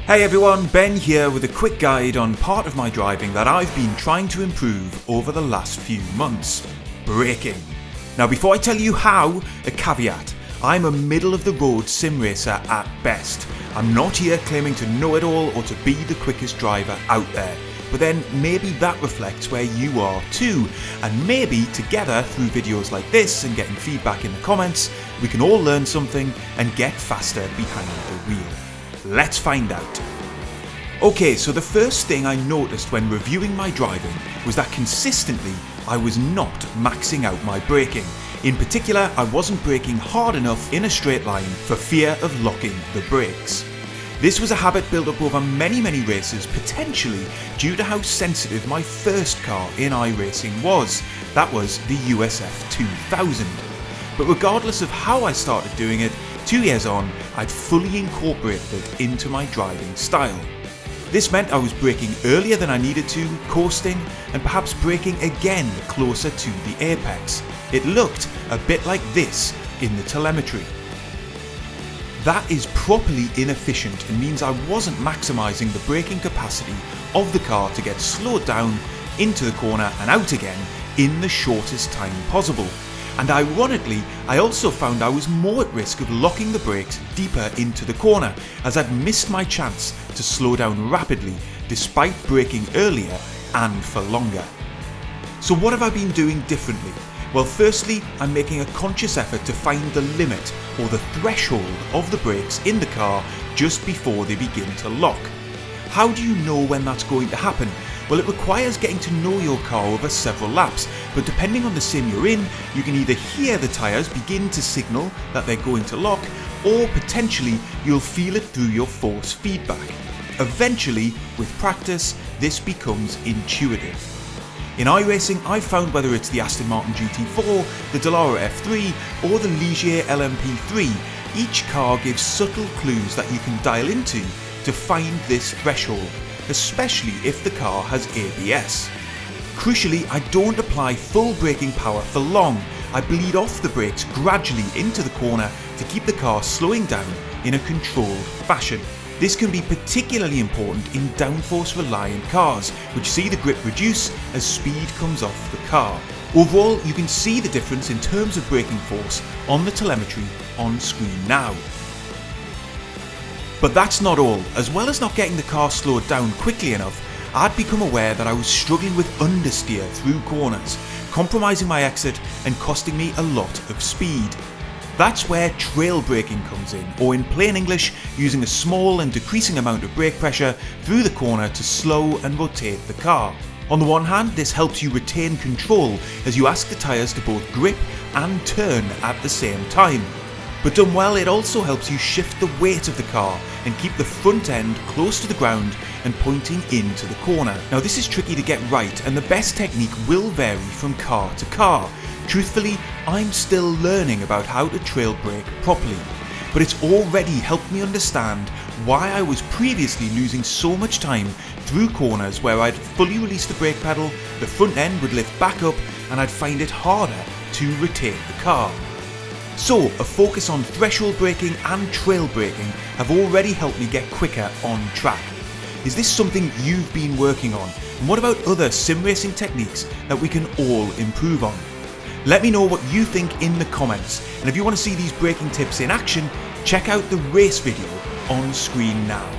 Hey everyone, Ben here with a quick guide on part of my driving that I've been trying to improve over the last few months: braking. Now before I tell you how, a caveat: I'm a middle of the road sim racer at best. I'm not here claiming to know it all or to be the quickest driver out there. But then maybe that reflects where you are too, and maybe together through videos like this and getting feedback in the comments, we can all learn something and get faster behind the wheel. Let's find out. Okay, so the first thing I noticed when reviewing my driving was that consistently I was not maxing out my braking. In particular, I wasn't braking hard enough in a straight line for fear of locking the brakes. This was a habit built up over many races, potentially due to how sensitive my first car in iRacing was. That was the USF 2000. But regardless of how I started doing it, 2 years on, I'd fully incorporated it into my driving style. This meant I was braking earlier than I needed to, coasting, and perhaps braking again closer to the apex. It looked a bit like this in the telemetry. That is properly inefficient and means I wasn't maximising the braking capacity of the car to get slowed down into the corner and out again in the shortest time possible. And ironically, I also found I was more at risk of locking the brakes deeper into the corner, as I'd missed my chance to slow down rapidly despite braking earlier and for longer. So what have I been doing differently? Well, firstly, I'm making a conscious effort to find the limit or the threshold of the brakes in the car just before they begin to lock. How do you know when that's going to happen? Well, it requires getting to know your car over several laps, but depending on the sim you're in, you can either hear the tyres begin to signal that they're going to lock, or potentially you'll feel it through your force feedback. Eventually, with practice, this becomes intuitive. In iRacing, I've found whether it's the Aston Martin GT4, the Dallara F3 or the Ligier LMP3, each car gives subtle clues that you can dial into to find this threshold, especially if the car has ABS. Crucially, I don't apply full braking power for long. I bleed off the brakes gradually into the corner to keep the car slowing down in a controlled fashion. This can be particularly important in downforce reliant cars, which see the grip reduce as speed comes off the car. Overall, you can see the difference in terms of braking force on the telemetry on screen now. But that's not all. As well as not getting the car slowed down quickly enough, I'd become aware that I was struggling with understeer through corners, compromising my exit and costing me a lot of speed. That's where trail braking comes in, or in plain English, using a small and decreasing amount of brake pressure through the corner to slow and rotate the car. On the one hand, this helps you retain control as you ask the tyres to both grip and turn at the same time. But done well, it also helps you shift the weight of the car and keep the front end close to the ground and pointing into the corner. Now this is tricky to get right, and the best technique will vary from car to car. Truthfully, I'm still learning about how to trail brake properly, but it's already helped me understand why I was previously losing so much time through corners where I'd fully release the brake pedal, the front end would lift back up, and I'd find it harder to rotate the car. So, a focus on threshold braking and trail braking have already helped me get quicker on track. Is this something you've been working on? And what about other sim racing techniques that we can all improve on? Let me know what you think in the comments, and if you want to see these braking tips in action, check out the race video on screen now.